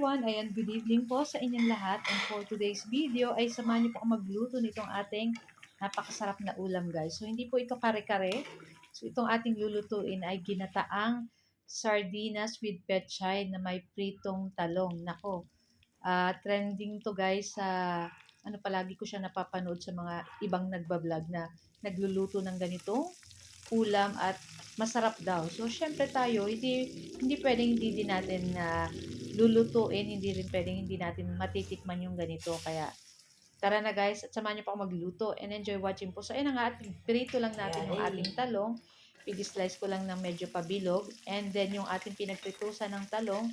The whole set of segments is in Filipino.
everyone, ayan, good evening po sa inyong lahat. And for today's video ay samahan niyo po ako magluto nitong ating napakasarap na ulam guys. So hindi po ito kare-kare. So itong ating lulutuin ay ginataang sardinas with pechay na may pritong talong. Nako, trending to guys sa palagi ko siya napapanood sa mga ibang nagbablog na nagluluto ng ganitong ulam at masarap daw. So, syempre tayo, hindi pwedeng hindi din natin lulutuin, hindi rin pwedeng hindi natin matitikman yung ganito. Kaya, tara na guys, at samahan niyo pa ako magluto and enjoy watching po. So, ayun na nga, at pirito lang natin yung ating talong. Pigi-slice ko lang ng medyo pabilog. And then, yung ating pinagpritusan ng talong,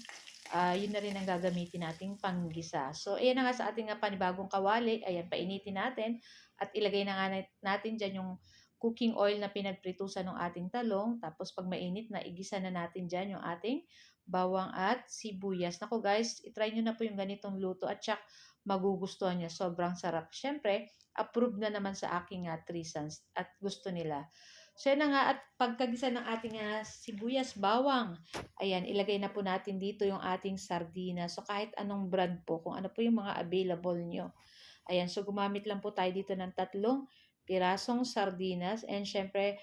yun na rin ang gagamitin nating panggisa. So, ayan na nga sa ating panibagong kawali. Ayan, painitin natin. At ilagay na nga natin dyan yung cooking oil na pinagpritusan ng ating talong. Tapos pag mainit na, igisa na natin dyan yung ating bawang at sibuyas. Nako guys, itry nyo na po yung ganitong luto at syak magugustuhan nyo. Sobrang sarap. Syempre, approved na naman sa aking 3 sons at gusto nila. So yan na nga, at pagkagisa ng ating sibuyas, bawang, ayan, ilagay na po natin dito yung ating sardinas. So kahit anong brand po, kung ano po yung mga available nyo. Ayan, so gumamit lang po tayo dito ng 3 pirasong sardinas. And syempre,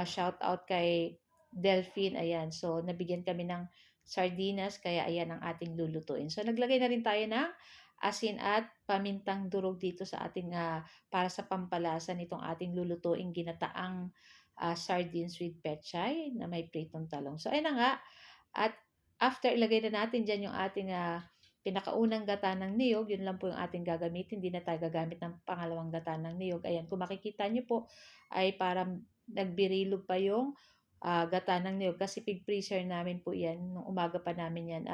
shout out kay Delphine. Ayan, so nabigyan kami ng sardinas, kaya ayan ang ating lulutuin. So naglagay na rin tayo ng asin at pamintang durog dito sa ating para sa pampalasa nitong ating lulutuin ginataang sardines with pechay na may pritong talong. So ayun na nga, at after ilagay na natin dyan yung ating pinakaunang gata ng niyog, yun lang po yung ating gagamitin. Hindi na tayo gagamit ng pangalawang gata ng niyog. Ayan, kung makikita nyo po, ay parang nagbirilo pa yung gata ng niyog. Kasi pig-freezer namin po yan. Nung umaga pa namin yan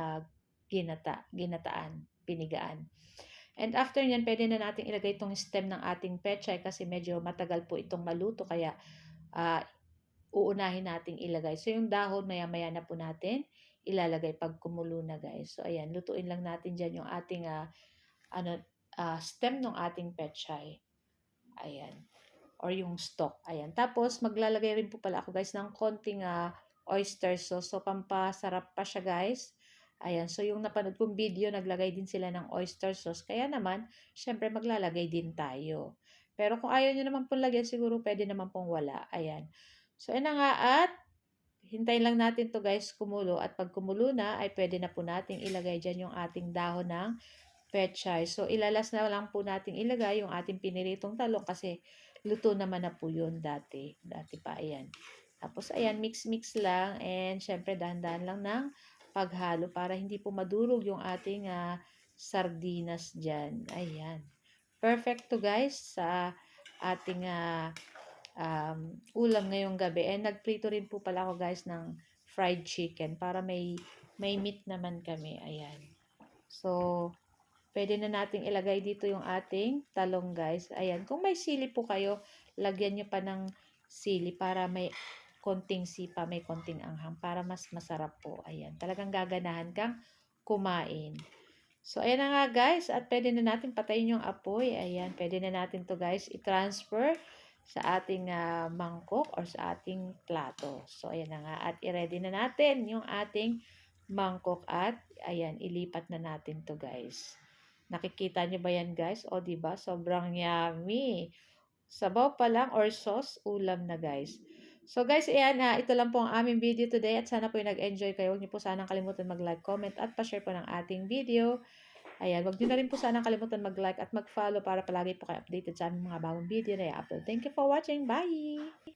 ginataan, pinigaan. And after nyan, pwede na natin ilagay itong stem ng ating pechay kasi medyo matagal po itong maluto. Kaya uunahin nating ilagay. So yung dahon, maya-maya na po natin ilalagay pag kumulo na guys. So ayan, lutuin lang natin dyan yung ating stem ng ating pechay. Ayan. Or yung stalk. Ayan. Tapos maglalagay rin po pala ako guys ng konting oyster sauce. So pampasarap pa siya guys. Ayan. So yung napanood kong video, naglagay din sila ng oyster sauce. Kaya naman, syempre maglalagay din tayo. Pero kung ayaw nyo naman pong lagyan, siguro pwede naman pong wala. Ayan. So ayan na nga, at hintayin lang natin to guys kumulo, at pag kumulo na ay pwede na po nating ilagay dyan yung ating dahon ng pechay. So ilalas na lang po nating ilagay yung ating piniritong talong kasi luto naman na po yun dati pa. Ayan. Tapos ayan, mix lang, and syempre dahan-dahan lang ng paghalo para hindi po madurog yung ating sardinas dyan. Ayan. Perfect to guys sa ating ulam ngayong gabi. And nagprito rin po pala ako guys ng fried chicken para may meat naman kami. Ayan. So, pwede na nating ilagay dito yung ating talong guys. Ayan. Kung may sili po kayo, lagyan nyo pa ng sili para may konting sipa, may konting anghang para mas masarap po. Ayan. Talagang gaganahan kang kumain. So, ayan na nga guys. At pwede na natin patayin yung apoy. Ayan. Pwede na natin to guys i-transfer sa ating mangkok or sa ating plato. So, ayan na nga. At i-ready na natin yung ating mangkok at ayan, ilipat na natin to guys. Nakikita nyo ba yan guys? O diba? Sobrang yummy. Sabaw pa lang or sauce, ulam na guys. So guys, ayan, ito lang po ang aming video today at sana po yung nag-enjoy kayo. Huwag niyo po sanang kalimutan mag-like, comment at pa-share po ng ating video. Ayan, wag niyo na rin po sana kalimutan mag-like at mag-follow para palagi po kayo updated sa aming mga bagong video na i-upload. Thank you for watching. Bye!